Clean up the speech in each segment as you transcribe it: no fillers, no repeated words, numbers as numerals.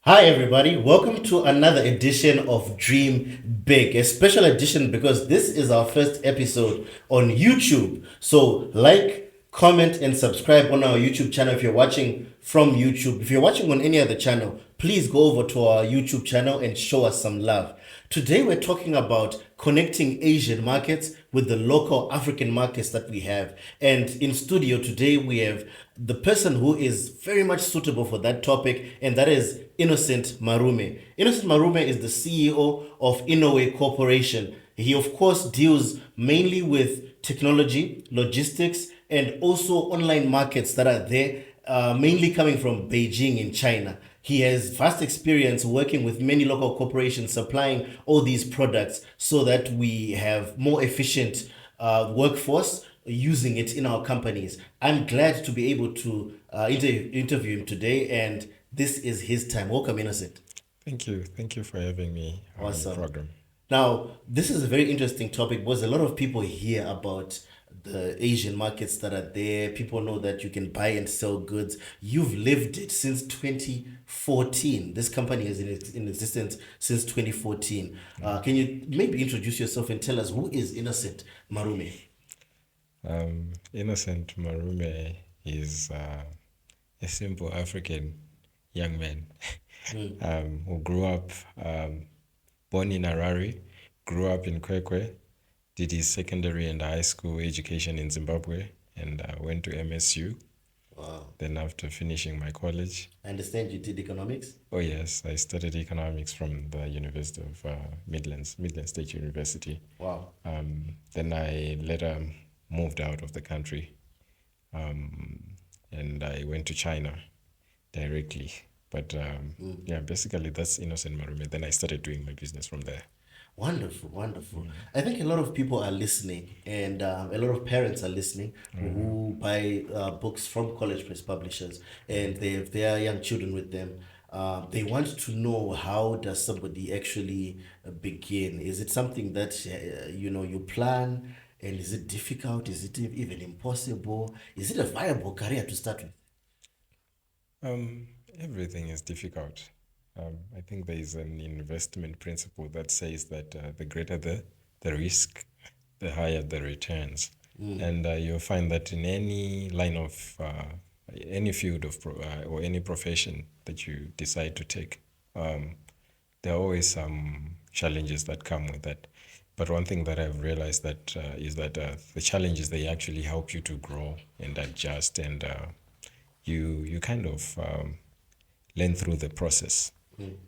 Hi, everybody. Welcome to another edition of Dream Big, a special edition because this is our first episode on YouTube. So, like, comment, and subscribe on our YouTube channel if you're watching from YouTube. If you're watching on any other channel, please go over to our YouTube channel and show us some love. Today, we're talking about connecting Asian markets with the local African markets that we have. And in studio today, we have the person who is very much suitable for that topic, and that is Innocent Marume. Innocent Marume is the CEO of Innowe Corporation. He, of course, deals mainly with technology, logistics, and also online markets that are there, mainly coming from Beijing in China. He has vast experience working with many local corporations supplying all these products so that we have more efficient workforce using it in our companies. I'm glad to be able to interview him today, and this is his time. Welcome, Innocent. Thank you. Thank you for having me on the Awesome. program. Now, this is a very interesting topic because a lot of people hear about the Asian markets that are there. People know that you can buy and sell goods. You've lived it since 2014. This company is in existence since 2014. Can you maybe introduce yourself and tell us who is Innocent Marume? Innocent Marume is a simple African young man who grew up, born in Harare, grew up in Kwekwe, did his secondary and high school education in Zimbabwe, and went to MSU. Wow. Then, after finishing my college, I understand you did economics. oh yes, I studied economics from the University of Midland State University. Wow. Then I later moved out of the country, and I went to China directly. But yeah, basically that's Innocent Marume. Then I started doing my business from there. Wonderful, wonderful. I think a lot of people are listening, and a lot of parents are listening who buy books from college press publishers, and they have their young children with them. They want to know, how does somebody actually begin? Is it something that you plan, and is it difficult? Is it even impossible? Is it a viable career to start with? Um, Everything is difficult. I think there is an investment principle that says that the greater the risk, the higher the returns. And you'll find that in any line of, any field of, or any profession that you decide to take, um, there are always some challenges that come with that. But one thing that I've realized that is that the challenges, they actually help you to grow and adjust, and you kind of learn through the process.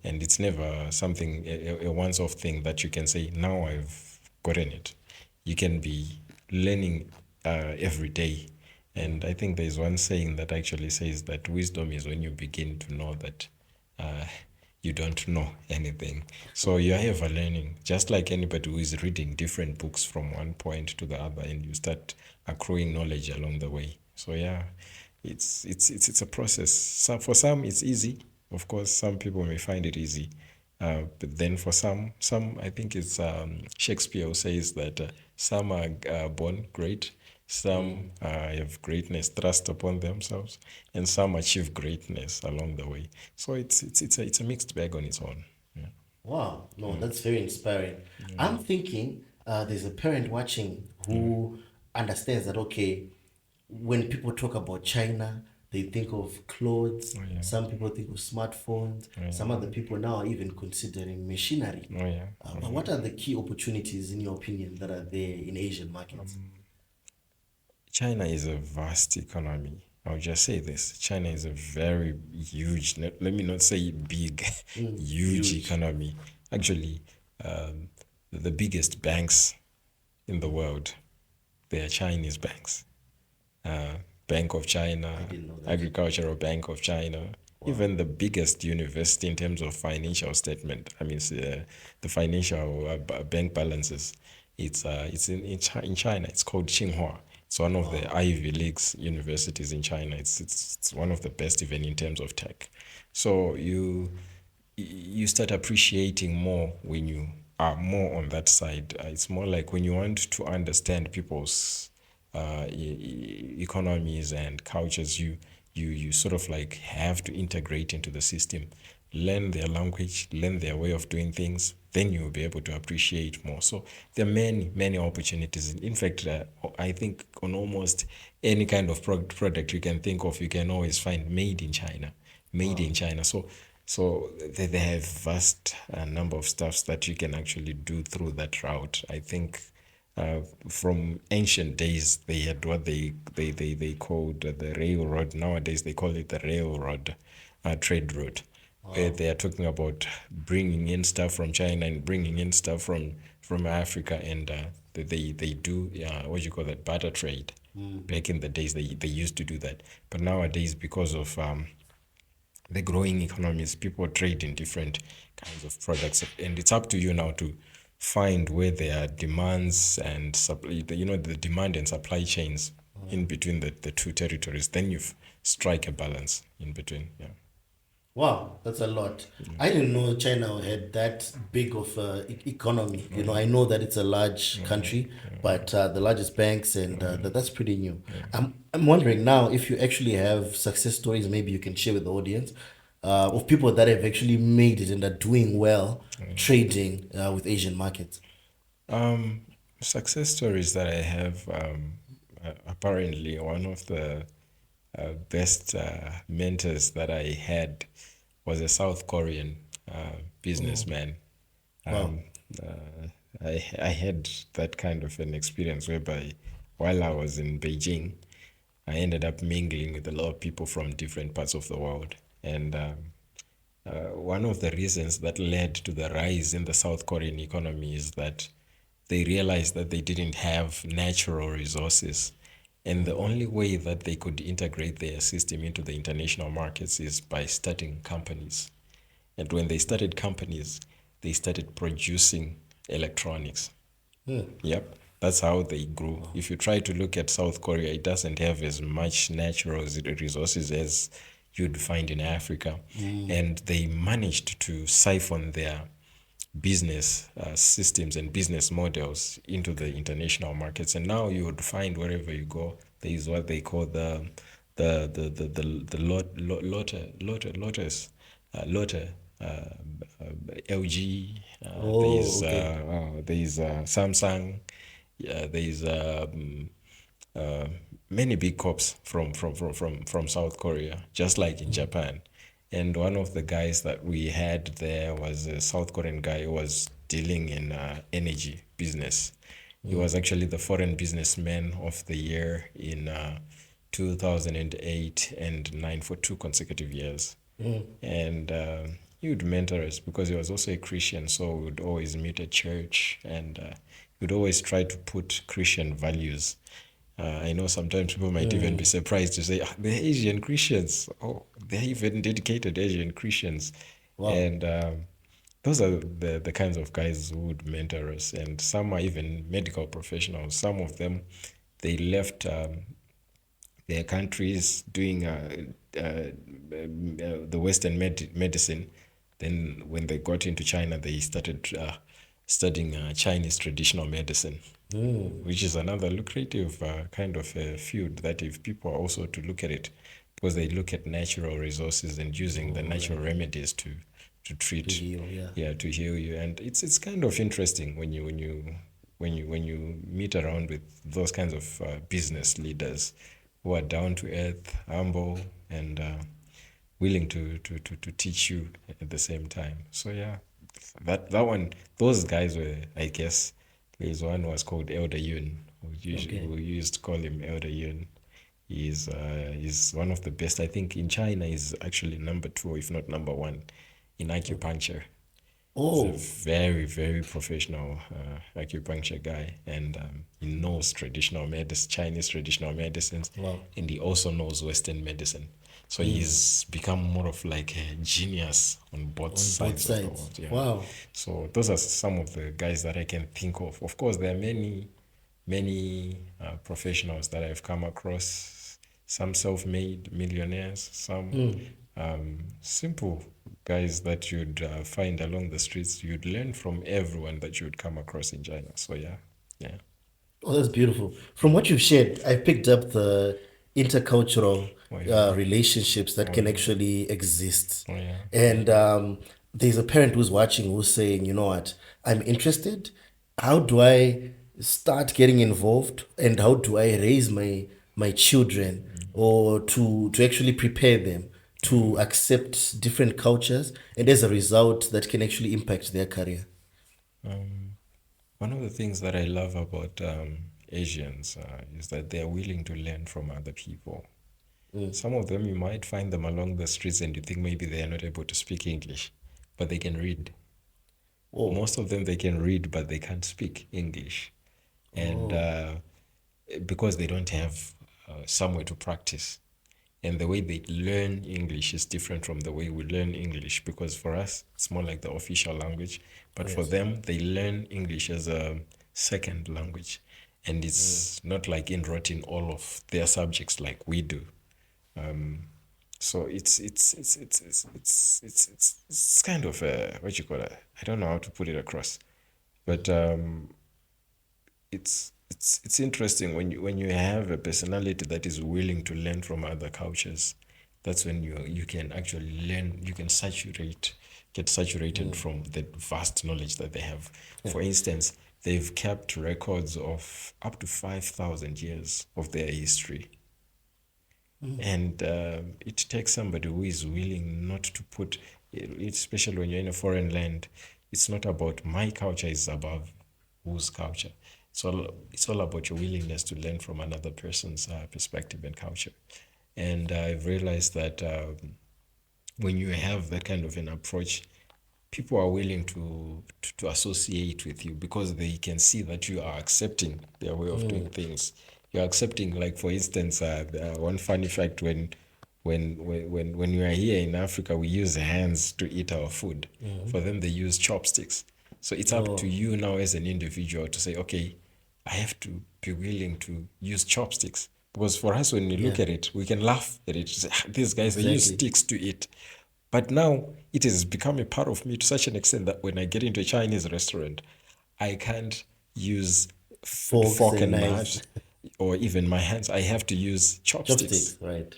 And it's never something, a once-off thing that you can say, now I've gotten it. You can be learning every day. And I think there's one saying that actually says that wisdom is when you begin to know that uh, you don't know anything. So you're ever learning, just like anybody who is reading different books from one point to the other, and you start accruing knowledge along the way. So yeah, it's a process. For some it's easy. Of course, some people may find it easy, but then for some I think it's Shakespeare who says that some are born great, some have greatness thrust upon themselves, and some achieve greatness along the way. So it's a mixed bag on its own. Yeah. Wow, no, that's very inspiring. I'm thinking there's a parent watching who understands that, okay, when people talk about China, they think of clothes, Oh yeah. some people think of smartphones, Oh yeah. some other people now are even considering machinery. Oh yeah. But what are the key opportunities, in your opinion, that are there in Asian markets? China is a vast economy. I'll just say this. China is a very huge, let me not say big, huge Huge. economy. Actually, um, the biggest banks in the world, they are Chinese banks. uh, Bank of I China, didn't know that. Agricultural Bank of China, Wow. even the biggest university in terms of financial statement. I mean, the financial bank balances. It's in China. It's called Tsinghua. It's one of the Wow. Ivy Leagues universities in China. It's one of the best even in terms of tech. So you start appreciating more when you are more on that side. It's more like when you want to understand people's economies and cultures, you sort of like have to integrate into the system. learn their language, learn their way of doing things, then you'll be able to appreciate more. So there are many, many opportunities. In fact, I think on almost any kind of product you can think of, you can always find made in China, made in China. So they have vast number of stuffs that you can actually do through that route. I think uh, from ancient days, they had what they called the railroad. Nowadays, they call it the railroad trade route, where they are talking about bringing in stuff from China and bringing in stuff from Africa, and they do what you call that barter trade. Back in the days, they used to do that, but nowadays, because of the growing economies, people trade in different kinds of products, and it's up to you now to find where there are demands and supply, the demand and supply chains in between the two territories. Then you strike a balance in between. Yeah. Wow, that's a lot. I didn't know China had that big of a economy. You know, I know that it's a large country, but the largest banks, and that's pretty new. I'm wondering now if you actually have success stories, maybe you can share with the audience, of people that have actually made it and are doing well trading with Asian markets. Um, Success stories that I have, apparently one of the best mentors that I had was a South Korean Oh, businessman. wow. Um, I had that kind of an experience whereby while I was in Beijing, I ended up mingling with a lot of people from different parts of the world. And one of the reasons that led to the rise in the South Korean economy is that they realized that they didn't have natural resources. And the only way that they could integrate their system into the international markets is by starting companies. And when they started companies, they started producing electronics. Hmm. Yep, that's how they grew. If you try to look at South Korea, it doesn't have as much natural resources as you'd find in Africa. And they managed to siphon their business systems and business models into the international markets. And now you would find wherever you go, there is what they call the lotte, LG, Oh, okay. there's Samsung, yeah, there's uh, many big corps from South Korea, just like in Japan. And one of the guys that we had there was a South Korean guy who was dealing in energy business. He was actually the foreign businessman of the year in 2008 and 9 for 2 consecutive years. And he would mentor us because he was also a Christian, so we would always meet at church, and he would always try to put Christian values. I know sometimes people might even be surprised to say, they're Asian Christians. Oh, they're even dedicated Asian Christians. Wow. And those are the kinds of guys who would mentor us. And some are even medical professionals. Some of them, they left their countries doing the Western medicine. Then, when they got into China, they started studying Chinese traditional medicine, which is another lucrative kind of field that if people are also to look at it, because they look at natural resources and using the Oh, natural right. remedies to To treat, heal, yeah. yeah, to heal you. And it's kind of interesting when you meet around with those kinds of business leaders who are down to earth, humble, and willing to teach you at the same time. So yeah, that one, those guys were, I guess, there's one who was called Elder Yun. Okay. We used to call him Elder Yun. He's one of the best. I think in China he's actually number two, if not number one, in acupuncture. He's a Oh, very, very professional acupuncture guy, and he knows traditional medicine, Chinese traditional medicines, wow. and he also knows Western medicine. So he's become more of like a genius on both On both sides of the sides. world. Yeah. Wow. So those are some of the guys that I can think of. Of course, there are many, many professionals that I've come across. Some self-made millionaires, some simple guys that you'd find along the streets. You'd learn from everyone that you'd come across in China. So yeah, yeah. Oh, that's beautiful. From what you've shared, I picked up the intercultural Oh yeah. relationships that Oh can yeah. actually exist. Oh yeah. Oh And yeah. there's a parent who's watching who's saying, you know what, I'm interested. How do I start getting involved, and how do I raise my children, or to actually prepare them to accept different cultures, and as a result, that can actually impact their career. Um, One of the things that I love about Asians is that they are willing to learn from other people. Some of them, you might find them along the streets and you think maybe they are not able to speak English, but they can read. Oh, Most of them, they can read, but they can't speak English. And oh, because they don't have somewhere to practice. And the way they learn English is different from the way we learn English, because for us, it's more like the official language. But for yes. them, they learn English as a second language. And it's not like inwrote in all of their subjects like we do. Um, so it's kind of what you call it. I don't know how to put it across, but it's interesting when you have a personality that is willing to learn from other cultures. That's when you can actually learn. You can get saturated from the vast knowledge that they have. Yeah. For instance, they've kept records of up to 5,000 years of their history. And it takes somebody who is willing not to put, especially when you're in a foreign land, it's not about my culture is above whose culture. It's all about your willingness to learn from another person's perspective and culture. And I've realized that when you have that kind of an approach, people are willing to associate with you because they can see that you are accepting their way of doing things. You're accepting, like for instance, one funny fact: when we are here in Africa, we use hands to eat our food. For them, they use chopsticks. So it's up to Oh, you now as an individual to say, okay, I have to be willing to use chopsticks. Because for us, when we yeah, look at it, we can laugh at it. Say, "Ah, these guys, they use exactly. sticks to eat." But now it has become a part of me to such an extent that when I get into a Chinese restaurant, I can't use Forks fork and and knives, knives or even my hands. I have to use chopsticks. chopsticks, right?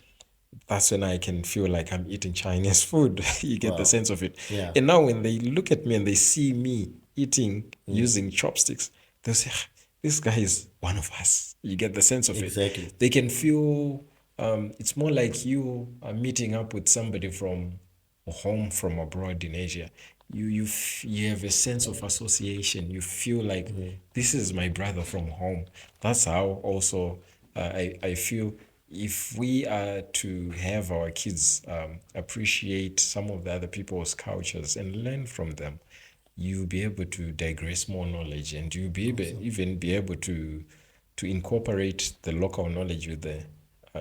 That's when I can feel like I'm eating Chinese food. You get the Wow. sense of it. Yeah. And now when they look at me and they see me eating using chopsticks, they'll say, "Ah, this guy is one of us." You get the sense of it. Exactly. They can feel it's more like you are meeting up with somebody from home from abroad in Asia. You have a sense of association. You feel like this is my brother from home. That's how also I feel if we are to have our kids appreciate some of the other people's cultures and learn from them, you'll be able to digress more knowledge, and you'll be able, Awesome. even be able to incorporate the local knowledge with the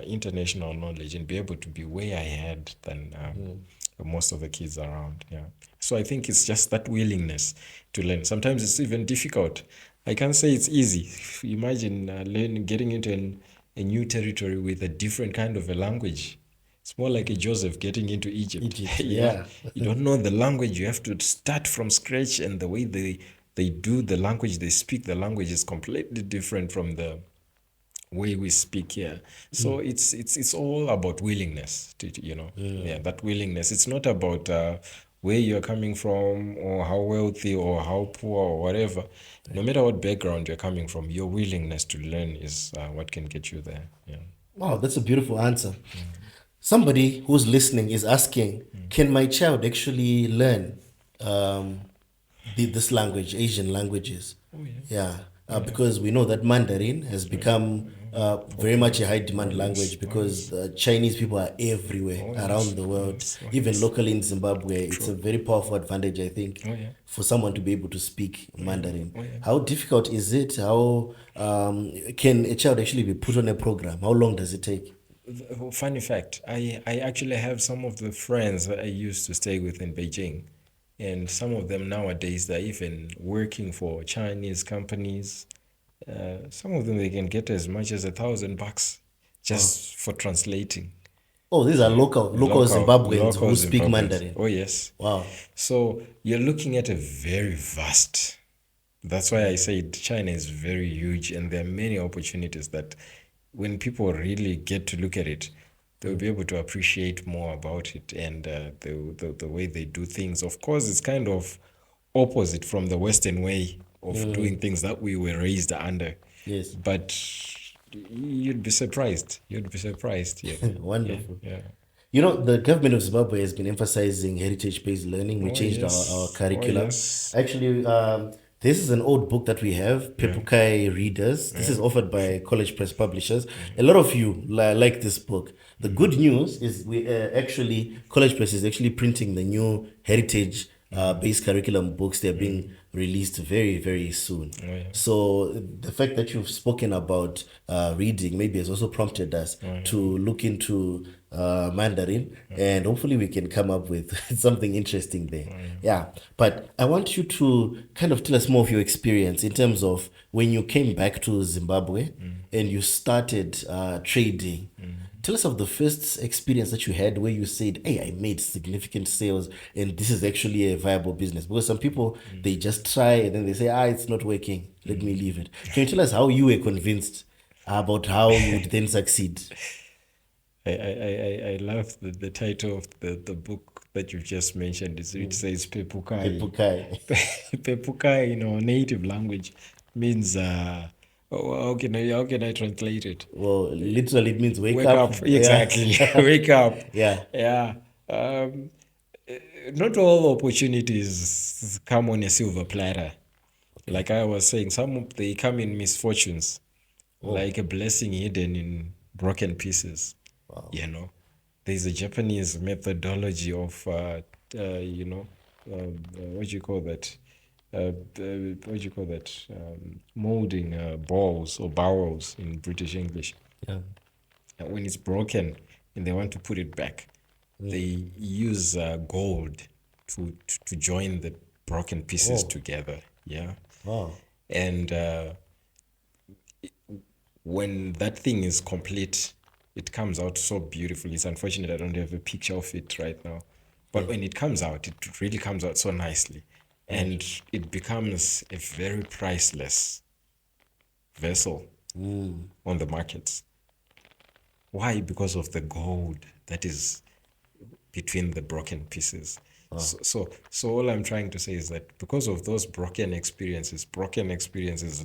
international knowledge and be able to be way ahead than most of the kids around. Yeah. So I think it's just that willingness to learn. Sometimes it's even difficult. I can't say it's easy. Imagine learning, getting into a new territory with a different kind of a language. It's more like a Joseph getting into Egypt. Egypt, Yeah, yeah. you don't know the language. You have to start from scratch, and the way they do the language, they speak the language is completely different from the way we speak here. So it's all about willingness yeah, that willingness. It's not about where you're coming from or how wealthy or how poor or whatever. No matter what background you're coming from, your willingness to learn is what can get you there. Yeah. Wow, that's a beautiful answer. Somebody who's listening is asking, can my child actually learn um, this language, Asian languages? Oh yeah. Yeah, Oh yeah. because we know that Mandarin has It's very become very much popular. a high Oh demand yes. language Oh because yes. the Chinese people are everywhere Oh around yes. the Oh world, yes. Oh even yes. locally in Zimbabwe. It's a True. very powerful advantage, I think, Oh yeah. for someone to be able to speak Oh yeah. Mandarin. Oh yeah. How difficult is it? How can a child actually be put on a program? How long does it take? Funny fact, I actually have some of the friends that I used to stay with in Beijing, and some of them nowadays they're even working for Chinese companies. Some of them they can get as much as $1,000 Wow. just for translating. Oh, these are Yeah, local Zimbabweans local who speak Zimbabweans. Mandarin. Oh yes. Wow. So you're looking at a very vast. That's why I said China is very huge, and there are many opportunities that when people really get to look at it, they'll be able to appreciate more about it and the way they do things. Of course, it's kind of opposite from the Western way of doing things that we were raised under. Yes. But you'd be surprised. You'd be surprised. Yeah. Yeah. Wonderful. Yeah. You know, the government of Zimbabwe has been emphasizing heritage-based learning. We Oh, changed our yes. Oh, curriculum. yes. Actually, this is an old book that we have, Yeah. Pepukai Readers. This is Yeah. offered by College Press Publishers. A lot of you like this book. The good news is we actually, College Press is actually printing the new heritage based curriculum books. They're being released very, very soon. Oh, yeah. So the fact that you've spoken about reading maybe has also prompted us to look into Mandarin, and hopefully we can come up with something interesting there. Yeah, but I want you to kind of tell us more of your experience in terms of when you came back to Zimbabwe and you started trading. Tell us of the first experience that you had where you said, "Hey, I made significant sales, and this is actually a viable business." Because some people they just try and then they say, "Ah, it's not working. Let me leave it." Can you tell us how you were convinced about how you would then succeed? I love the title of the book that you just mentioned. It says Pepukai. Pepukai. Pepukai in our native language means how can I translate it? Well, literally it means wake Wake up. up, Yeah. exactly. Wake up. Yeah. Yeah. Um, not all opportunities come on a silver platter. Like I was saying, they come in misfortunes, like a blessing hidden in broken pieces. You know, there's a Japanese methodology of, what do you call that? What do you call that? Molding balls or barrels in British English. Yeah. When it's broken and they want to put it back, they use gold to join the broken pieces together. Yeah. Wow. And when that thing is complete, it comes out so beautifully. It's unfortunate I don't have a picture of it right now. But when it comes out, it really comes out so nicely. And it becomes a very priceless vessel on the markets. Why? Because of the gold that is between the broken pieces. So all I'm trying to say is that because of those broken experiences,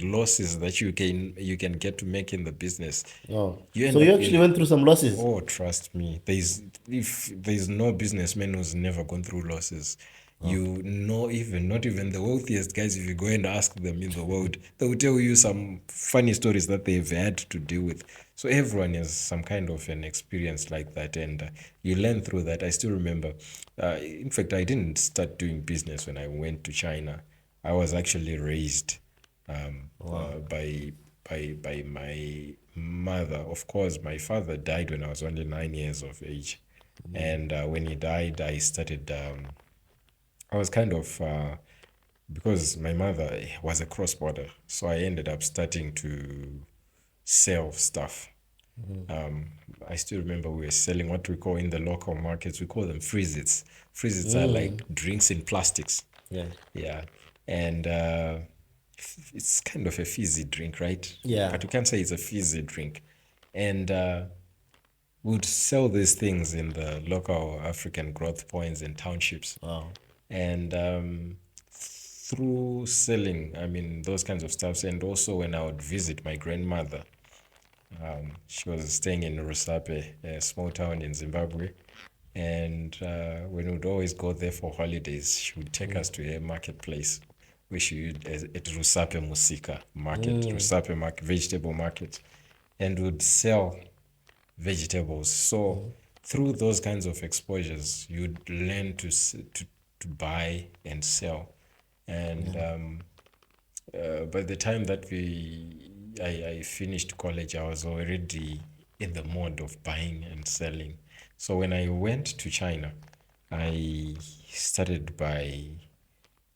losses that you can get to make in the business, Oh. you So end you up actually in. went through some losses. Oh, trust me. If there's no businessman who's never gone through losses. You know, even not even the wealthiest guys, if you go and ask them in the world, they will tell you some funny stories that they've had to deal with. So everyone has some kind of an experience like that, and you learn through that. I still remember. In fact, I didn't start doing business when I went to China. I was actually raised by my mother. Of course, my father died when I was only 9 years of age, and when he died, I started. I was kind of because my mother was a cross border, so I ended up starting to sell stuff. I still remember we were selling what we call in the local markets, we call them freezits. Freezits are like drinks in plastics. Yeah. Yeah. And it's kind of a fizzy drink, right? Yeah. But you can't say it's a fizzy drink. And we'd sell these things in the local African growth points and townships. Wow. And through selling, I mean, those kinds of stuffs, and also when I would visit my grandmother, she was staying in Rusape, a small town in Zimbabwe. And when we'd always go there for holidays, she would take us to a marketplace, which she would at Rusape Musika market, Rusape market, vegetable market, and would sell vegetables. So through those kinds of exposures, you'd learn to buy and sell. And by the time that I finished college, I was already in the mode of buying and selling. So when I went to China, I started by,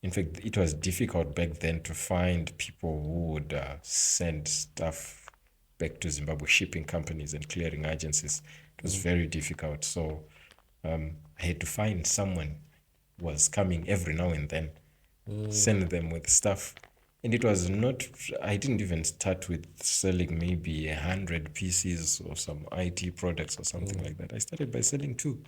in fact, it was difficult back then to find people who would send stuff back to Zimbabwe, shipping companies and clearing agencies. It was very difficult. So I had to find someone who was coming every now and then, send them with stuff. And it was not, I didn't even start with selling maybe 100 PCs or some IT products or something like that. I started by selling two.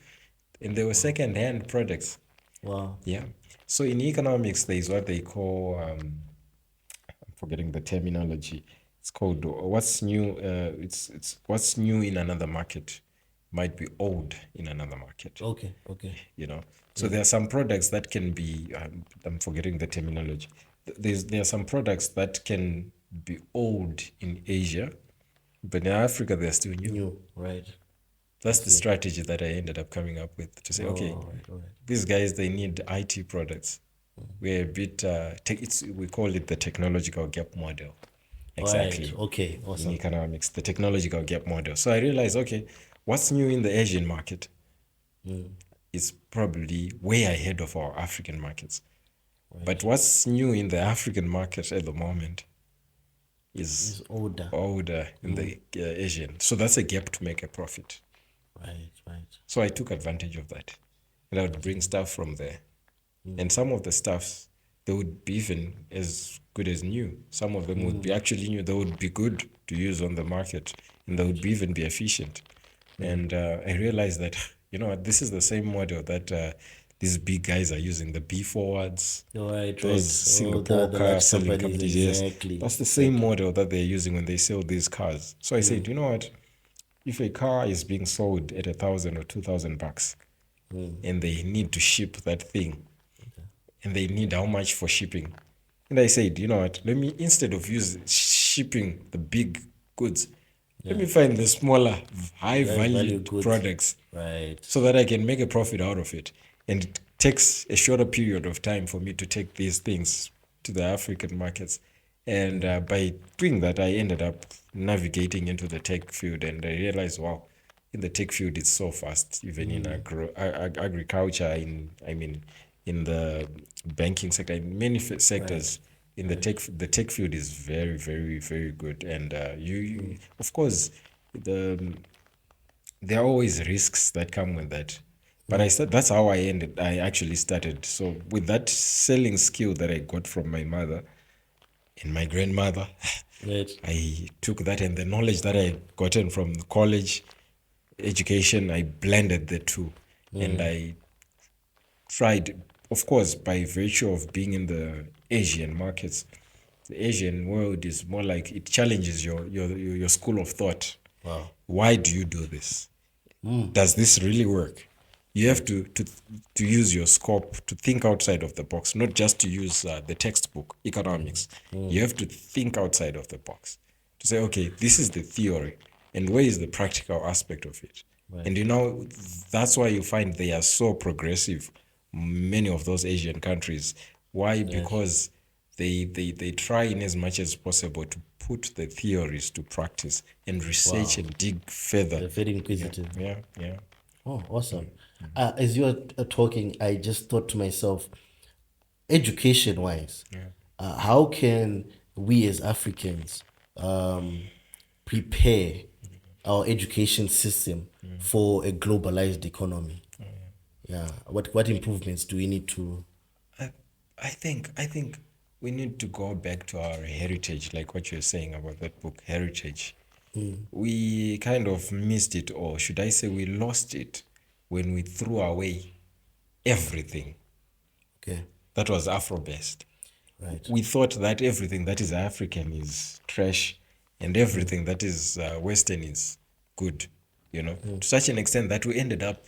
And they were second-hand products. Wow. Yeah. So in economics, there is what they call, I'm forgetting the terminology. It's called what's new. It's what's new in another market might be old in another market. Okay. Okay. You know, so there are some products that can be. I'm forgetting the terminology. There are some products that can be old in Asia, but in Africa they're still new. New. Right. That's the strategy that I ended up coming up with to say, okay, All right. All right. these guys they need IT products. We're a bit. We call it the technological gap model. Right. Exactly. Okay. In Awesome. economics, the technological gap model. So I realized, okay, what's new in the Asian market is probably way ahead of our African markets. But what's new in the African market at the moment is It's older. older in the Asian. So that's a gap to make a profit. Right. Right. So I took advantage of that. And I would bring stuff from there. And some of the stuffs, they would be even as good as new. Some of them would be actually new. They would be good to use on the market. And they would be even be efficient. And I realized that, you know what, this is the same model that these big guys are using, the B forwards, Right. those Right. Oh, Singapore the car large selling companies. companies. Yes, Exactly. that's the same model that they're using when they sell these cars. So I said, you know what, if a car is being sold at 1,000 or 2,000 bucks, and they need to ship that thing, and they need how much for shipping? And I said, you know what, let me, instead of shipping the big goods, let me find the smaller, high High value valued goods. products Right. so that I can make a profit out of it. And it takes a shorter period of time for me to take these things to the African markets. And by doing that, I ended up navigating into the tech field, and I realized, wow, in the tech field, it's so fast, even in agriculture, in the banking sector, in many sectors. In the tech field is very, very, very good. And of course, the there are always risks that come with that. But I said that's how I actually started. So with that selling skill that I got from my mother and my grandmother, Right. I took that and the knowledge that I gotten from college education, I blended the two. And I tried, of course, by virtue of being in the Asian markets, the Asian world is more like it challenges your school of thought. Wow. Why do you do this? Does this really work? You have to use your scope to think outside of the box, not just to use the textbook economics. You have to think outside of the box to say, okay, this is the theory, and where is the practical aspect of it? And you know, that's why you find they are so progressive, many of those Asian countries. Why? Because they try in as much as possible to put the theories to practice and research and dig further. They're very inquisitive. Yeah. Oh, awesome. As you are talking, I just thought to myself, education wise, how can we as Africans prepare our education system for a globalized economy? Yeah. What improvements do we need to? I think we need to go back to our heritage, like what you're saying about that book, Heritage. We kind of missed it, or should I say, we lost it when we threw away everything Okay. that was Afro-based. Right. We thought that everything that is African is trash, and everything that is Western is good, to such an extent that we ended up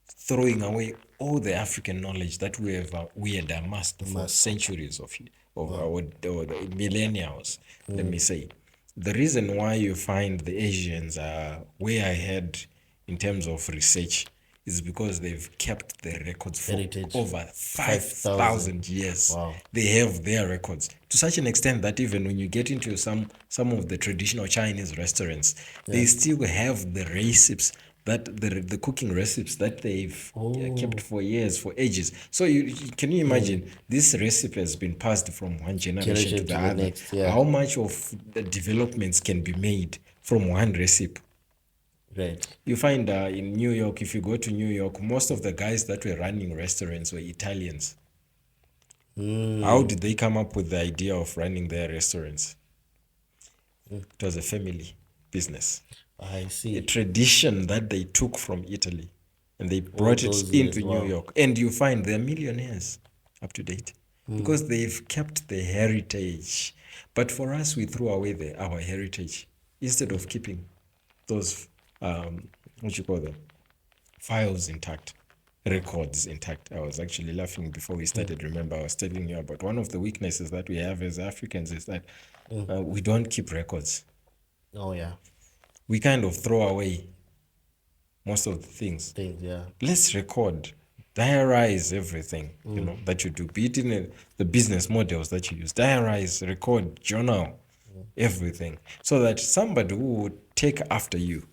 throwing away all the African knowledge that we had amassed for centuries of our or the millennials, let me say. The reason why you find the Asians are way ahead in terms of research is because they've kept the records for Heritage. over 5,000. 5,000 years. Wow. They have their records to such an extent that even when you get into some of the traditional Chinese restaurants, they still have the recipes that the cooking recipes that they've kept for years, for ages. So can you imagine this recipe has been passed from one generation to the other? next, yeah. How much of the developments can be made from one recipe? Right. You find in New York, if you go to New York, most of the guys that were running restaurants were Italians. How did they come up with the idea of running their restaurants? It was a family business, I a see. tradition that they took from Italy and they All brought it those into years. New Wow. York. And you find they're millionaires up to date because they've kept the heritage. But for us, we threw away our heritage instead of keeping those, what you call them, files intact, records intact. I was actually laughing before we started. Remember, I was telling you about one of the weaknesses that we have as Africans is that we don't keep records. Oh yeah. We kind of throw away most of the things. Things. Yeah. Let's record, diarize everything, that you do, be it in the business models that you use, diarize, record, journal, everything, so that somebody who would take after you,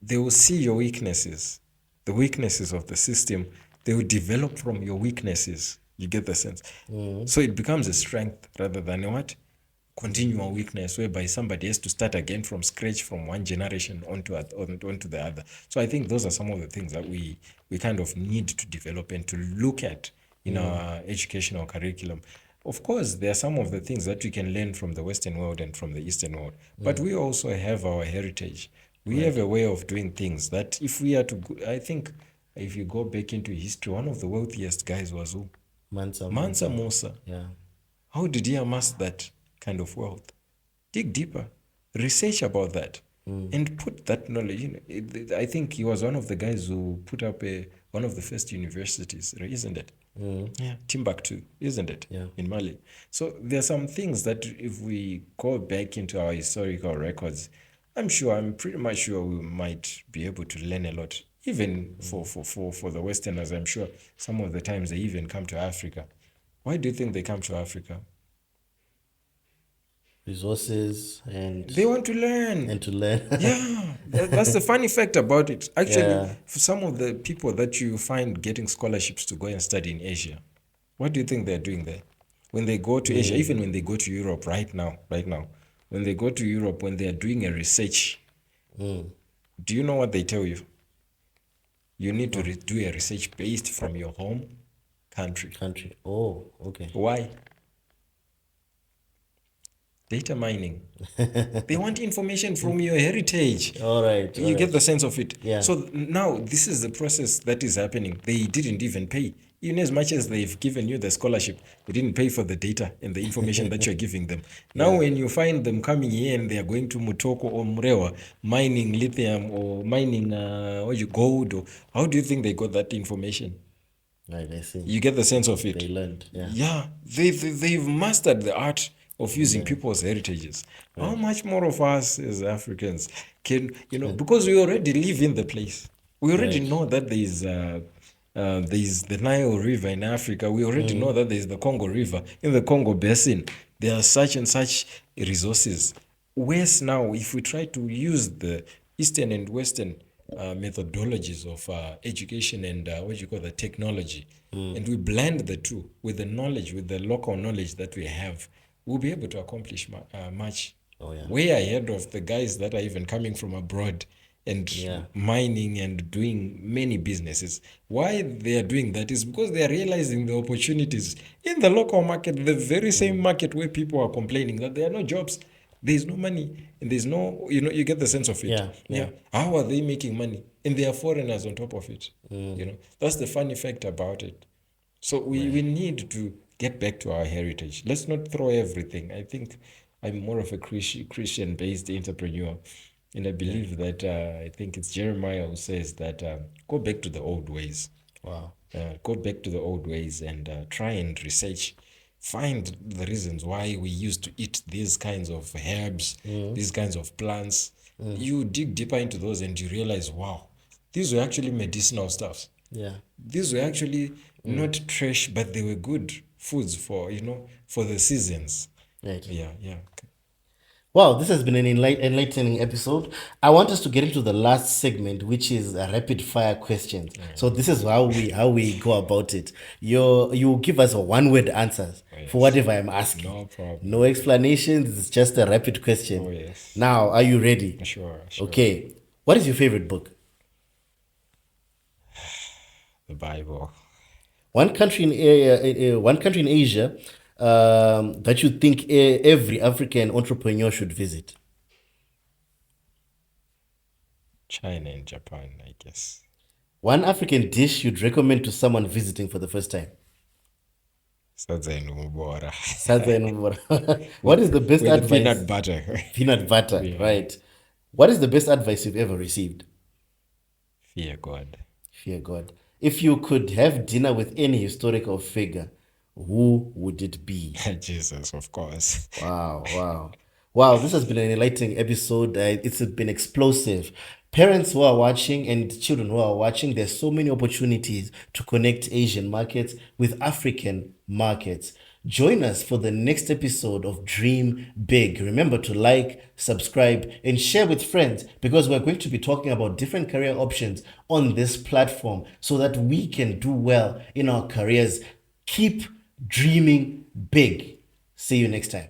they will see your weaknesses, the weaknesses of the system. They will develop from your weaknesses. You get the sense? So it becomes a strength rather than a what? Continual weakness, whereby somebody has to start again from scratch from one generation onto the other. So I think those are some of the things that we kind of need to develop and to look at in our educational curriculum. Of course, there are some of the things that we can learn from the Western world and from the Eastern world, but we also have our heritage. We have a way of doing things that if we are to, I think, if you go back into history, one of the wealthiest guys was who? Mansa Musa. Yeah. How did he amass that kind of wealth? Dig deeper, research about that, and put that knowledge. I think he was one of the guys who put up one of the first universities, isn't it? Yeah, Timbuktu, isn't it? Yeah. In Mali. So there are some things that if we go back into our historical records, I'm pretty much sure we might be able to learn a lot. Even for the Westerners, I'm sure some of the times they even come to Africa. Why do you think they come to Africa? Resources They want to learn. and to learn. Yeah, that's the funny fact about it. Actually, Yeah. for some of the people that you find getting scholarships to go and study in Asia, what do you think they're doing there? When they go to Asia, even when they go to Europe right now, when they go to Europe, when they are doing a research, do you know what they tell you? You need to do a research based from your home country. Country. Oh, okay. Why? Data mining. They want information from your heritage. All right. You get the sense of it. Yeah. So now this is the process that is happening. They didn't even pay. Even as much as they've given you the scholarship, they didn't pay for the data and the information that you're giving them. Now when you find them coming here and they are going to Mutoko or Mrewa, mining lithium or mining gold, or how do you think they got that information? Right, I see. You get the sense of it. They learned. Yeah. Yeah, they've mastered the art of using people's heritages. How much more of us as Africans can, because we already live in the place. We already know that there's the Nile River in Africa. We already know that there's the Congo River in the Congo Basin. There are such and such resources. Whereas now, if we try to use the Eastern and Western methodologies of education and what you call the technology, and we blend the two with the knowledge, with the local knowledge that we have, we'll be able to accomplish much. Oh, yeah. Way ahead of the guys that are even coming from abroad and mining and doing many businesses. Why they are doing that is because they are realizing the opportunities in the local market, the very same market where people are complaining that there are no jobs, there's no money, and there's no, you get the sense of it. Yeah. How are they making money? And they are foreigners on top of it. That's the funny fact about it. So we need to get back to our heritage. Let's not throw everything. I think I'm more of a Christian-based entrepreneur. And I believe that I think it's Jeremiah who says that go back to the old ways. Wow. Go back to the old ways and try and research. Find the reasons why we used to eat these kinds of herbs, these kinds of plants. You dig deeper into those and you realize, wow, these were actually medicinal stuffs. Yeah. These were actually not trash, but they were good foods for the seasons. Right. Yeah. Wow, this has been an enlightening episode. I want us to get into the last segment, which is rapid fire questions. So this is how we go about it. You give us a one-word answers for whatever I'm asking. No problem. No explanations. It's just a rapid question. Oh, yes. Now, are you ready? Sure. Okay. What is your favorite book? The Bible. One country in Asia that you think every African entrepreneur should visit. China and Japan, I guess. One African dish you'd recommend to someone visiting for the first time. Sadza inumubora. Sadza inumura. What with is the best with peanut advice? butter. Peanut butter, Yeah. right? What is the best advice you've ever received? Fear God. Fear God. If you could have dinner with any historical figure, who would it be? Jesus, of course. Wow, wow. Wow, this has been an enlightening episode. It's been explosive. Parents who are watching and children who are watching, there's so many opportunities to connect Asian markets with African markets. Join us for the next episode of Dream Big. Remember to like, subscribe, and share with friends because we're going to be talking about different career options on this platform so that we can do well in our careers. Keep dreaming big. See you next time.